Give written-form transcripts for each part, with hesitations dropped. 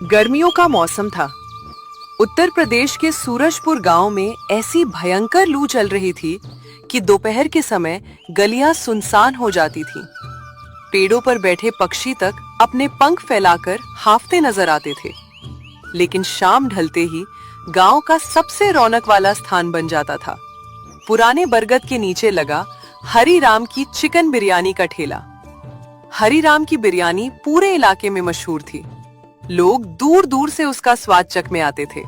गर्मियों का मौसम था। उत्तर प्रदेश के सूरजपुर गांव में ऐसी भयंकर लू चल रही थी कि दोपहर के समय गलियां सुनसान हो जाती थीं। पेड़ों पर बैठे पक्षी तक अपने पंख फैलाकर हांफते नजर आते थे। लेकिन शाम ढलते ही गांव का सबसे रौनक वाला स्थान बन जाता था पुराने बरगद के नीचे लगा हरिराम की चिकन बिरयानी का ठेला। हरिराम की बिरयानी पूरे इलाके में मशहूर थी। लोग दूर दूर से उसका स्वाद चखने आते थे।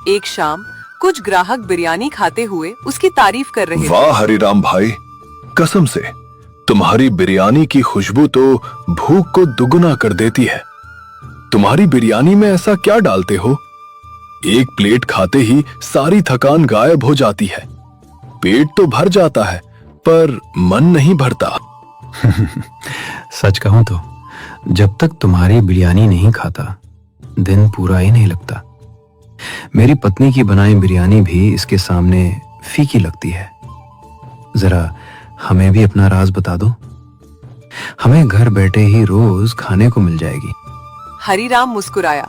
एक शाम कुछ ग्राहक बिरयानी खाते हुए उसकी तारीफ कर रहे थे। वाह हरिराम भाई, कसम से तुम्हारी बिरयानी की खुशबू तो भूख को दुगुना कर देती है। तुम्हारी बिरयानी में ऐसा क्या डालते हो? एक प्लेट खाते ही सारी थकान गायब हो जाती है। पेट तो भर जाता है पर मन नहीं भरता। सच कहूं तो जब तक तुम्हारी बिरयानी नहीं खाता दिन पूरा ही नहीं लगता। मेरी पत्नी की बनाई बिरयानी भी इसके सामने फीकी लगती है। जरा हमें भी अपना राज बता दो, हमें घर बैठे ही रोज खाने को मिल जाएगी। हरिराम मुस्कुराया,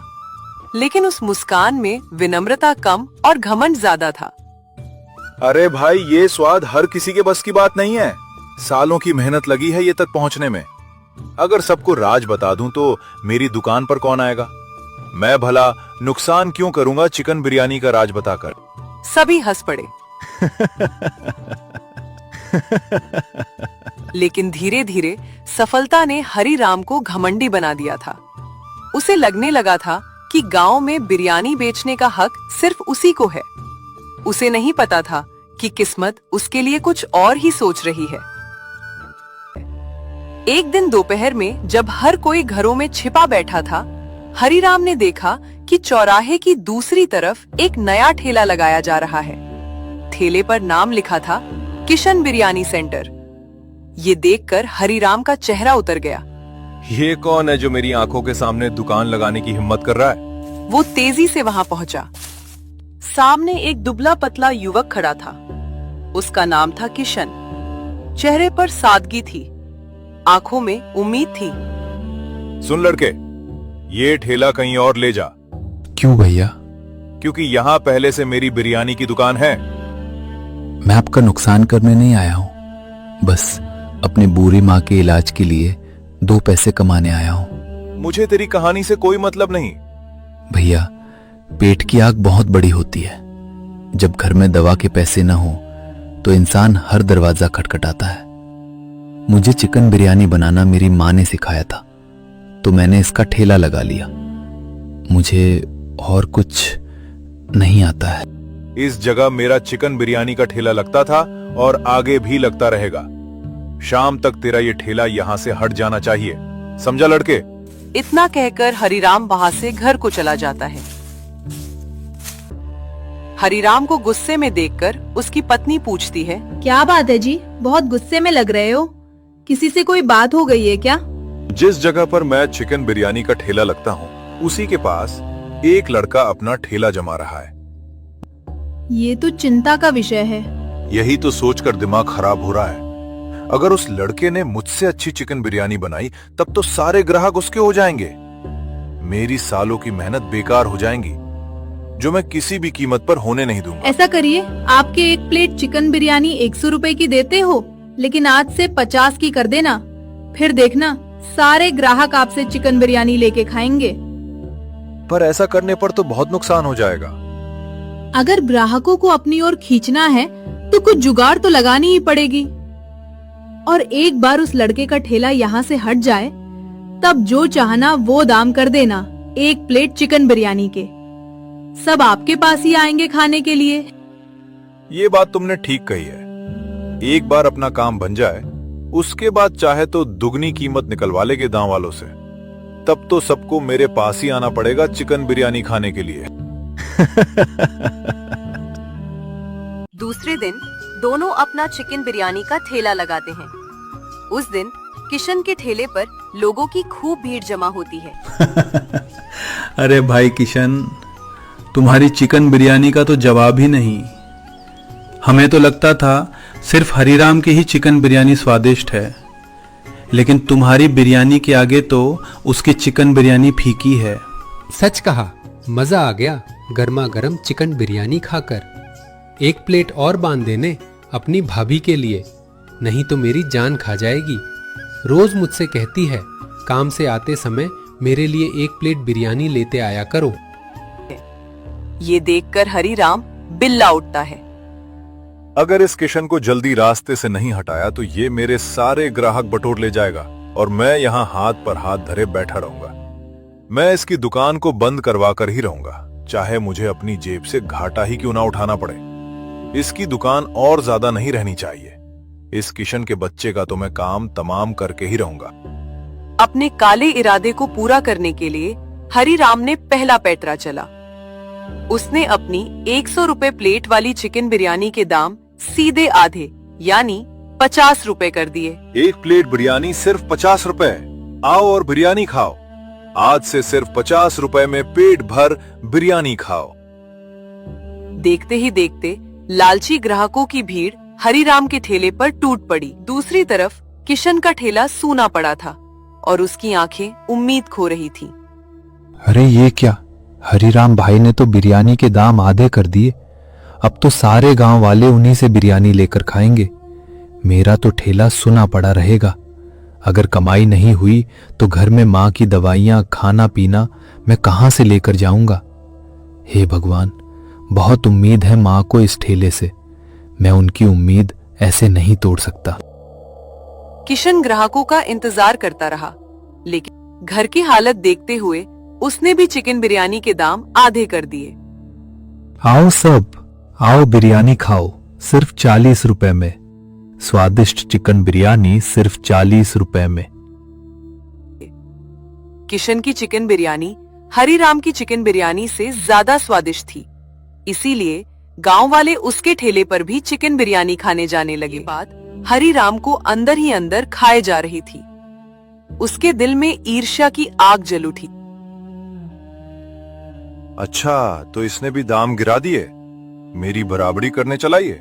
लेकिन उस मुस्कान में विनम्रता कम और घमंड ज्यादा था। अरे भाई, ये स्वाद हर किसी के बस की बात नहीं है। सालों की मेहनत लगी है ये तक पहुंचने में। अगर सबको राज बता दूं तो मेरी दुकान पर कौन आएगा? मैं भला नुकसान क्यों करूंगा चिकन बिरयानी का राज बताकर। सभी हंस पड़े। लेकिन धीरे धीरे सफलता ने हरिराम को घमंडी बना दिया था। उसे लगने लगा था कि गांव में बिरयानी बेचने का हक सिर्फ उसी को है। उसे नहीं पता था कि किस्मत उसके लिए कुछ और ही सोच रही है। एक दिन दोपहर में जब हर कोई घरों में छिपा बैठा था, हरिराम ने देखा कि चौराहे की दूसरी तरफ एक नया ठेला लगाया जा रहा है। ठेले पर नाम लिखा था किशन बिरयानी सेंटर। ये देखकर हरिराम का चेहरा उतर गया। ये कौन है जो मेरी आंखों के सामने दुकान लगाने की हिम्मत कर रहा है? वो तेजी से वहां पहुंचा। सामने एक दुबला पतला युवक खड़ा था। उसका नाम था किशन। चेहरे पर सादगी थी, आंखों में उम्मीद थी। सुन लड़के, ये ठेला कहीं और ले जा। क्यों भैया? क्योंकि यहाँ पहले से मेरी बिरयानी की दुकान है। मैं आपका नुकसान करने नहीं आया हूँ, बस अपनी बूढ़ी माँ के इलाज के लिए 2 पैसे कमाने आया हूँ। मुझे तेरी कहानी से कोई मतलब नहीं। भैया, पेट की आग बहुत बड़ी होती है। जब घर में दवा के पैसे न हो तो इंसान हर दरवाजा खटखटाता है। मुझे चिकन बिरयानी बनाना मेरी माँ ने सिखाया था, तो मैंने इसका ठेला लगा लिया। मुझे और कुछ नहीं आता है। इस जगह मेरा चिकन बिरयानी का ठेला लगता था और आगे भी लगता रहेगा। शाम तक तेरा ये ठेला यहाँ से हट जाना चाहिए, समझा लड़के? इतना कहकर हरिराम वहां से घर को चला जाता है। हरिराम को गुस्से में देखकर उसकी पत्नी पूछती है, क्या बात है जी, बहुत गुस्से में लग रहे हो? किसी से कोई बात हो गई है क्या? जिस जगह पर मैं चिकन बिरयानी का ठेला लगता हूँ, उसी के पास एक लड़का अपना ठेला जमा रहा है। ये तो चिंता का विषय है। यही तो सोचकर दिमाग खराब हो रहा है। अगर उस लड़के ने मुझसे अच्छी चिकन बिरयानी बनाई तब तो सारे ग्राहक उसके हो जाएंगे। मेरी सालों की मेहनत बेकार हो जाएंगी, जो मैं किसी भी कीमत पर होने नहीं दूंगा। ऐसा करिए, आपके एक प्लेट चिकन बिरयानी 100 रुपए की देते हो, लेकिन आज से 50 की कर देना। फिर देखना सारे ग्राहक आपसे चिकन बिरयानी लेके खाएंगे। पर ऐसा करने पर तो बहुत नुकसान हो जाएगा। अगर ग्राहकों को अपनी ओर खींचना है तो कुछ जुगाड़ तो लगानी ही पड़ेगी। और एक बार उस लड़के का ठेला यहाँ से हट जाए, तब जो चाहना वो दाम कर देना। एक प्लेट चिकन बिरयानी के सब आपके पास ही आएंगे खाने के लिए। ये बात तुमने ठीक कही है। एक बार अपना काम बन जाए, उसके बाद चाहे तो दुगनी कीमत निकलवा लेंगे गांव वालों से। तब तो सबको मेरे पास ही आना पड़ेगा चिकन बिरयानी खाने के लिए। दूसरे दिन दोनों अपना चिकन बिरयानी का ठेला लगाते हैं। उस दिन किशन के ठेले पर लोगों की खूब भीड़ जमा होती है। अरे भाई किशन, तुम्हारी चिकन बिरयानी का तो जवाब ही नहीं। हमें तो लगता था सिर्फ हरिराम की ही चिकन बिरयानी स्वादिष्ट है, लेकिन तुम्हारी बिरयानी के आगे तो उसकी चिकन बिरयानी फीकी है। सच कहा, मजा आ गया गर्मा गर्म चिकन बिरयानी खाकर। एक प्लेट और बांध देने अपनी भाभी के लिए, नहीं तो मेरी जान खा जाएगी। रोज मुझसे कहती है काम से आते समय मेरे लिए एक प्लेट बिरयानी लेते आया करो। ये देखकर हरिराम बिल्ला उठता है। अगर इस किशन को जल्दी रास्ते से नहीं हटाया तो ये मेरे सारे ग्राहक बटोर ले जाएगा और मैं यहाँ हाथ पर हाथ धरे बैठा रहूंगा। मैं इसकी दुकान को बंद करवा कर ही रहूंगा, चाहे मुझे अपनी जेब से घाटा ही क्यों ना उठाना पड़े। इसकी दुकान और ज्यादा नहीं रहनी चाहिए। इस किशन के बच्चे का तो मैं काम तमाम करके ही रहूंगा। अपने काले इरादे को पूरा करने के लिए हरिराम ने पहला पैंतरा चला। उसने अपनी 100 रुपए प्लेट वाली चिकन बिरयानी के दाम सीधे आधे यानी 50 रुपए कर दिए। एक प्लेट बिरयानी सिर्फ 50 रुपए। आओ और बिरयानी खाओ। आज से सिर्फ 50 रुपए में पेट भर बिरयानी खाओ। देखते ही देखते लालची ग्राहकों की भीड़ हरिराम के ठेले पर टूट पड़ी। दूसरी तरफ किशन का ठेला सूना पड़ा था और उसकी आंखें उम्मीद खो रही थीं। अरे ये क्या, हरिराम भाई ने तो बिरयानी के दाम आधे कर दिए। अब तो सारे गांव वाले उन्हीं से बिरयानी लेकर खाएंगे। मेरा तो ठेला सुना पड़ा रहेगा। अगर कमाई नहीं हुई तो घर में माँ की दवाइयाँ, खाना पीना मैं कहाँ से लेकर जाऊंगा। हे भगवान, बहुत उम्मीद है माँ को इस ठेले से। मैं उनकी उम्मीद ऐसे नहीं तोड़ सकता। किशन ग्राहकों का इंतजार करता रहा, लेकिन घर की हालत देखते हुए उसने भी चिकन बिरयानी के दाम आधे कर दिए। आओ सब, आओ बिरयानी खाओ, सिर्फ 40 रुपए में। स्वादिष्ट चिकन बिरयानी सिर्फ 40 रुपए में। किशन की चिकन बिरयानी हरिराम की चिकन बिरयानी से ज्यादा स्वादिष्ट थी, इसीलिए गांव वाले उसके ठेले पर भी चिकन बिरयानी खाने जाने लगे। बात हरिराम को अंदर ही अंदर खाए जा रही थी। उसके दिल में ईर्ष्या की आग जल उठी। अच्छा, तो इसने भी दाम गिरा दिए। मेरी बराबरी करने चला ये।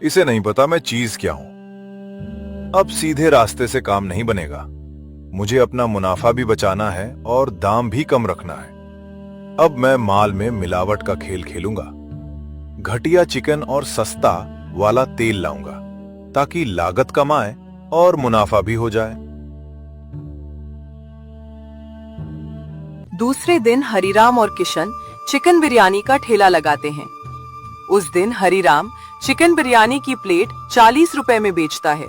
इसे नहीं पता मैं चीज क्या हूं। अब सीधे रास्ते से काम नहीं बनेगा। मुझे अपना मुनाफा भी बचाना है और दाम भी कम रखना है। अब मैं माल में मिलावट का खेल खेलूंगा। घटिया चिकन और सस्ता वाला तेल लाऊंगा ताकि लागत कम आए और मुनाफा भी हो जाए। दूसरे दिन हरिराम और किशन चिकन बिरयानी का ठेला लगाते हैं। उस दिन हरिराम चिकन बिरयानी की प्लेट 40 रुपए में बेचता है।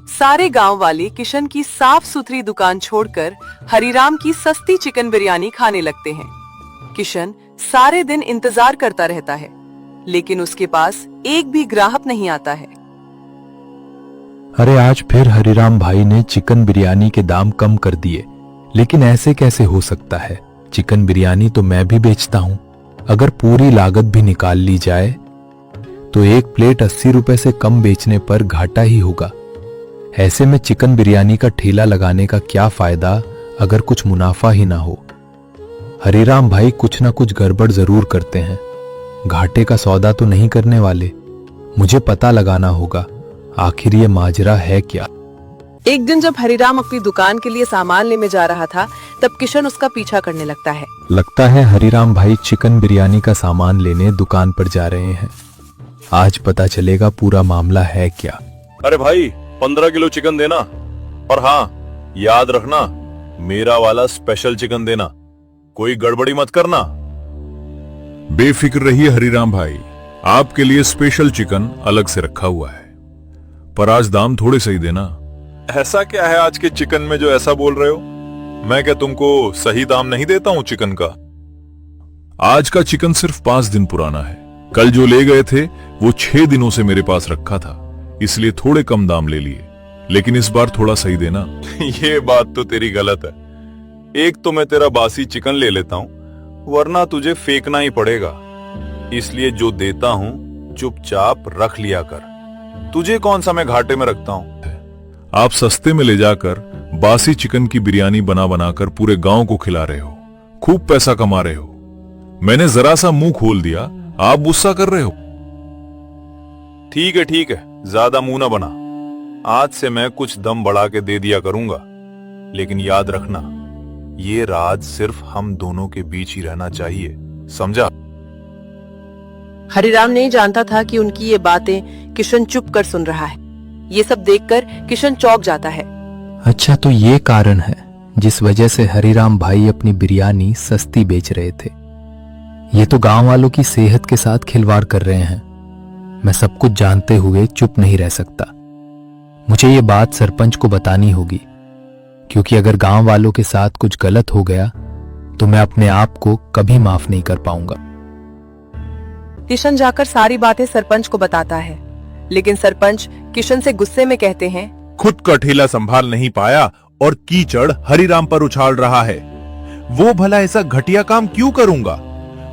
सारे गांव वाले किशन की साफ सुथरी दुकान छोड़कर हरिराम की सस्ती चिकन बिरयानी खाने लगते हैं। किशन सारे दिन इंतजार करता रहता है, लेकिन उसके पास एक भी ग्राहक नहीं आता है। अरे आज फिर हरिराम भाई ने चिकन बिरयानी के दाम कम कर दिए, लेकिन ऐसे कैसे हो सकता है। चिकन बिरयानी तो मैं भी बेचता हूँ। अगर पूरी लागत भी निकाल ली जाए तो एक प्लेट 80 रुपए से कम बेचने पर घाटा ही होगा। ऐसे में चिकन बिरयानी का ठेला लगाने का क्या फायदा अगर कुछ मुनाफा ही ना हो। हरिराम भाई कुछ ना कुछ गड़बड़ जरूर करते हैं। घाटे का सौदा तो नहीं करने वाले। मुझे पता लगाना होगा आखिर ये माजरा है क्या। एक दिन जब हरिराम अपनी दुकान के लिए सामान लेने जा रहा था, तब किशन उसका पीछा करने लगता है। लगता है हरिराम भाई चिकन बिरयानी का सामान लेने दुकान पर जा रहे हैं। आज पता चलेगा पूरा मामला है क्या। अरे भाई, 15 किलो चिकन देना, और हाँ, याद रखना मेरा वाला स्पेशल चिकन देना। कोई गड़बड़ी मत करना। बेफिक्र रहिए हरिराम भाई, आपके लिए स्पेशल चिकन अलग से रखा हुआ है, पर आज दाम थोड़े सही देना। ऐसा क्या है आज के चिकन में जो ऐसा बोल रहे हो? मैं क्या तुमको सही दाम नहीं देता हूं चिकन का? आज का चिकन सिर्फ 5 दिन पुराना है। कल जो ले गए थे वो 6 दिनों से मेरे पास रखा था, इसलिए थोड़े कम दाम ले लिए, लेकिन इस बार थोड़ा सही देना। ये बात तो तेरी गलत है। एक तो मैं तेरा बासी चिकन ले लेता हूं, वरना तुझे फेंकना ही पड़ेगा। इसलिए जो देता हूं चुपचाप रख लिया कर। तुझे कौन सा मैं घाटे में रखता हूं? आप सस्ते में ले जाकर बासी चिकन की बिरयानी बना बनाकर पूरे गांव को खिला रहे हो, खूब पैसा कमा रहे हो। मैंने जरा सा मुंह खोल दिया, आप गुस्सा कर रहे हो। ठीक है, ज्यादा मुंह ना बना। आज से मैं कुछ दम बढ़ा के दे दिया करूंगा, लेकिन याद रखना ये राज सिर्फ हम दोनों के बीच ही रहना चाहिए, समझा? हरिराम नहीं जानता था कि उनकी ये बातें किशन चुप कर सुन रहा है। ये सब देखकर किशन चौंक जाता है। अच्छा, तो ये कारण है जिस वजह से हरिराम भाई अपनी बिरयानी सस्ती बेच रहे थे। ये तो गांव वालों की सेहत के साथ खिलवाड़ कर रहे हैं। मैं सब कुछ जानते हुए चुप नहीं रह सकता। मुझे ये बात सरपंच को बतानी होगी, क्योंकि अगर गांव वालों के साथ कुछ गलत हो गया तो मैं अपने आप को कभी माफ नहीं कर पाऊंगा। किशन जाकर सारी बातें सरपंच को बताता है, लेकिन सरपंच किशन से गुस्से में कहते हैं, खुद का ठेला संभाल नहीं पाया और कीचड़ हरिराम पर उछाल रहा है। वो भला ऐसा घटिया काम क्यों करूंगा?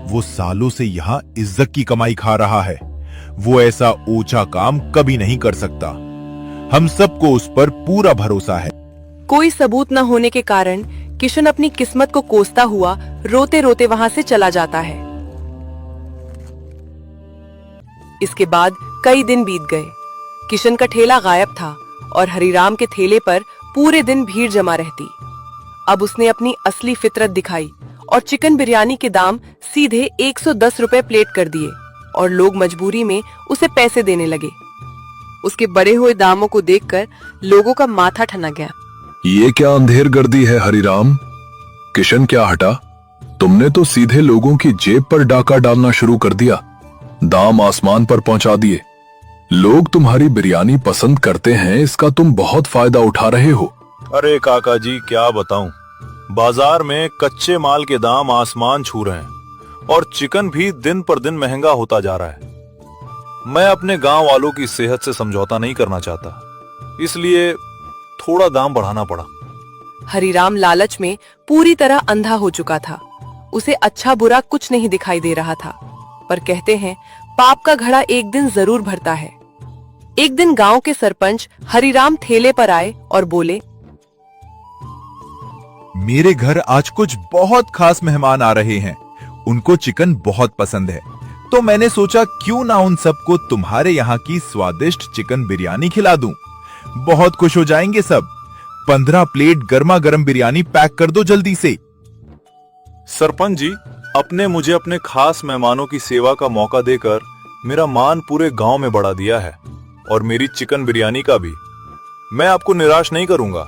वो सालों से यहाँ इज्जत की कमाई खा रहा है। वो ऐसा ऊंचा काम कभी नहीं कर सकता। हम सबको उस पर पूरा भरोसा है। कोई सबूत न होने के कारण किशन अपनी किस्मत को कोसता हुआ रोते रोते वहां से चला जाता है। इसके बाद कई दिन बीत गए। किशन का ठेला गायब था और हरिराम के ठेले पर पूरे दिन भीड़ जमा रहती। अब उसने अपनी असली फितरत दिखाई और चिकन बिरयानी के दाम सीधे 110 रुपए प्लेट कर दिए और लोग मजबूरी में उसे पैसे देने लगे। उसके बढ़े हुए दामों को देखकर लोगों का माथा ठनक गया। ये क्या अंधेर गर्दी है हरिराम? किशन क्या हटा? तुमने तो सीधे लोगों की जेब पर डाका डालना शुरू कर दिया। दाम आसमान पर पहुंचा दिए। लोग तुम्हारी बिरयानी पसंद करते हैं, इसका तुम बहुत फायदा उठा रहे हो। अरे काका जी, क्या बताऊं, बाजार में कच्चे माल के दाम आसमान छू रहे हैं और चिकन भी दिन पर दिन महंगा होता जा रहा है। मैं अपने गांव वालों की सेहत से समझौता नहीं करना चाहता, इसलिए थोड़ा दाम बढ़ाना पड़ा। हरिराम लालच में पूरी तरह अंधा हो चुका था। उसे अच्छा बुरा कुछ नहीं दिखाई दे रहा था, पर कहते हैं पाप का घड़ा एक दिन जरूर भरता है। एक दिन गांव के सरपंच हरिराम ठेले पर आए और बोले, मेरे घर आज कुछ बहुत खास मेहमान आ रहे हैं। उनको चिकन बहुत पसंद है, तो मैंने सोचा क्यों ना उन सबको तुम्हारे यहाँ की स्वादिष्ट चिकन बिरयानी खिला दूं। बहुत खुश हो जाएंगे सब। 15 प्लेट गर्मा गर्म बिरयानी पैक कर दो जल्दी से। सरपंच जी, अपने मुझे अपने खास मेहमानों की सेवा का मौका देकर मेरा मान पूरे गांव में बढ़ा दिया है, और मेरी चिकन बिरयानी का भी। मैं आपको निराश नहीं करूंगा।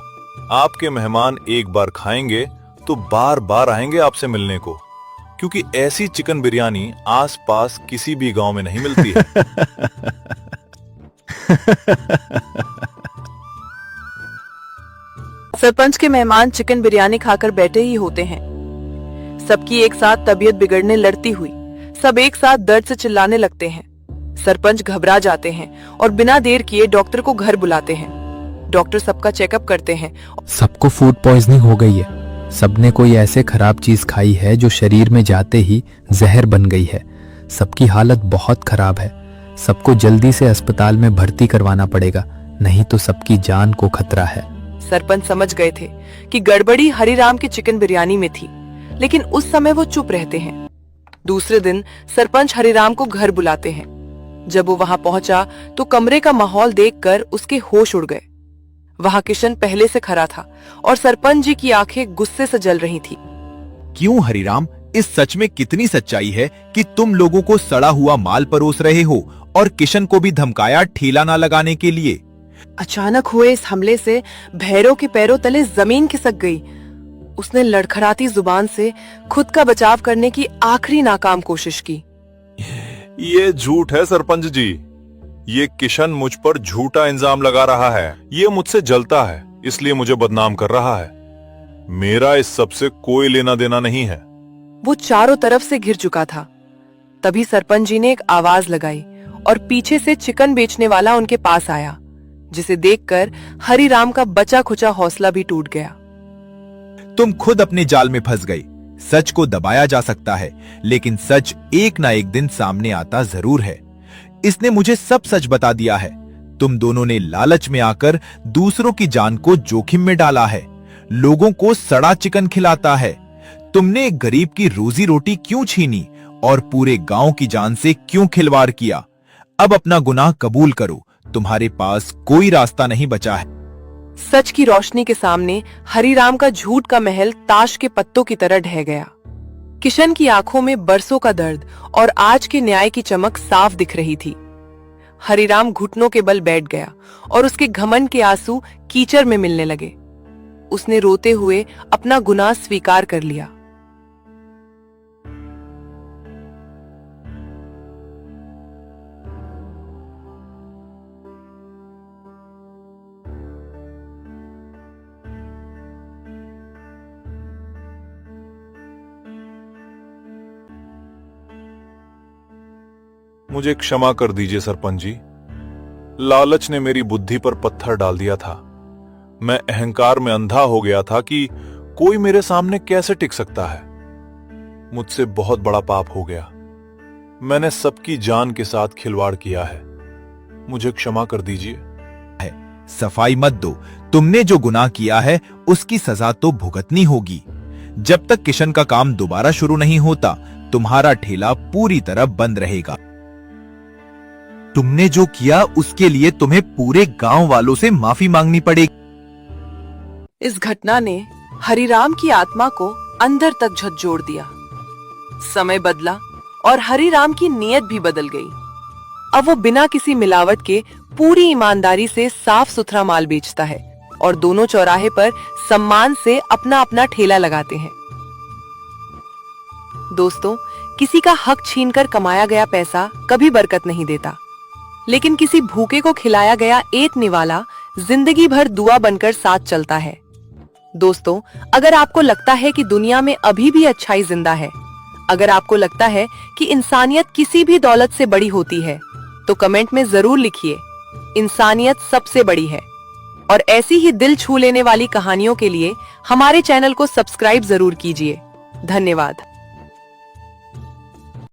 आपके मेहमान एक बार खाएंगे तो बार बार आएंगे आपसे मिलने को, क्योंकि ऐसी चिकन बिरयानी आसपास किसी भी गांव में नहीं मिलती है। सरपंच के मेहमान चिकन बिरयानी खाकर बैठे ही होते हैं। सबकी एक साथ तबीयत बिगड़ने लड़ती हुई सब एक साथ दर्द से चिल्लाने लगते हैं। सरपंच घबरा जाते हैं और बिना देर किए डॉक्टर को घर बुलाते हैं। डॉक्टर सबका चेकअप करते हैं। सबको फूड पॉइजनिंग हो गई है। सबने कोई ऐसे खराब चीज खाई है जो शरीर में जाते ही जहर बन गई है। सबकी हालत बहुत खराब है। सबको जल्दी से अस्पताल में भर्ती करवाना पड़ेगा, नहीं तो सबकी जान को खतरा है। सरपंच समझ गए थे कि गड़बड़ी हरिराम की चिकन बिरयानी में थी, लेकिन उस समय वो चुप रहते हैं। दूसरे दिन सरपंच हरिराम को घर बुलाते हैं। जब वो वहां पहुंचा तो कमरे का माहौल देखकर उसके होश उड़ गए। वहां किशन पहले से खड़ा था और सरपंच जी की आंखें गुस्से से जल रही थी। क्यों हरिराम, इस सच में कितनी सच्चाई है कि तुम लोगों को सड़ा हुआ माल परोस रहे हो और किशन को भी धमकाया ठेला ना लगाने के लिए? अचानक हुए इस हमले से भैरव के पैरों तले जमीन खिसक गई। उसने लड़खड़ाती जुबान से खुद का बचाव करने की आखिरी नाकाम कोशिश की। ये झूठ है सरपंच जी। ये किशन मुझ पर झूठा इल्जाम लगा रहा है। ये मुझसे जलता है, इसलिए मुझे बदनाम कर रहा है। मेरा इस सब से कोई लेना देना नहीं है। वो चारों तरफ से घिर चुका था। तभी सरपंच जी ने एक आवाज लगाई और पीछे से चिकन बेचने वाला उनके पास आया, जिसे देखकर हरिराम का बचा खुचा हौसला भी टूट गया। तुम खुद अपने जाल में फंस गई। सच को दबाया जा सकता है, लेकिन सच एक ना एक दिन सामने आता जरूर है। इसने मुझे सब सच बता दिया है। तुम दोनों ने लालच में आकर दूसरों की जान को जोखिम में डाला है। लोगों को सड़ा चिकन खिलाता है। तुमने एक गरीब की रोजी रोटी क्यों छीनी और पूरे गांव की जान से क्यों खिलवाड़ किया? अब अपना गुनाह कबूल करो। तुम्हारे पास कोई रास्ता नहीं बचा है। सच की रोशनी के सामने हरिराम का झूठ का महल ताश के पत्तों की तरह ढह गया। किशन की आंखों में बरसों का दर्द और आज के न्याय की चमक साफ दिख रही थी। हरिराम घुटनों के बल बैठ गया और उसके घमंड के आंसू कीचड़ में मिलने लगे। उसने रोते हुए अपना गुनाह स्वीकार कर लिया। मुझे क्षमा कर दीजिए सरपंच जी। लालच ने मेरी बुद्धि पर पत्थर डाल दिया था। मैं अहंकार में अंधा हो गया था कि कोई मेरे सामने कैसे टिक सकता है। मुझसे बहुत बड़ा पाप हो गया। मैंने सबकी जान के साथ खिलवाड़ किया है। मुझे क्षमा कर दीजिए। सफाई मत दो। तुमने जो गुनाह किया है उसकी सजा तो भुगतनी होगी। जब तक किशन का काम दोबारा शुरू नहीं होता, तुम्हारा ठेला पूरी तरह बंद रहेगा। तुमने जो किया उसके लिए तुम्हें पूरे गांव वालों से माफी मांगनी पड़ेगी। इस घटना ने हरिराम की आत्मा को अंदर तक झकझोर दिया। समय बदला और हरिराम की नीयत भी बदल गई। अब वो बिना किसी मिलावट के पूरी ईमानदारी से साफ सुथरा माल बेचता है और दोनों चौराहे पर सम्मान से अपना अपना ठेला लगाते हैं। दोस्तों, किसी का हक छीनकर कमाया गया पैसा कभी बरकत नहीं देता, लेकिन किसी भूखे को खिलाया गया एक निवाला जिंदगी भर दुआ बनकर साथ चलता है। दोस्तों, अगर आपको लगता है कि दुनिया में अभी भी अच्छाई जिंदा है, अगर आपको लगता है कि इंसानियत किसी भी दौलत से बड़ी होती है, तो कमेंट में जरूर लिखिए, इंसानियत सबसे बड़ी है। और ऐसी ही दिल छू लेने वाली कहानियों के लिए हमारे चैनल को सब्सक्राइब जरूर कीजिए। धन्यवाद।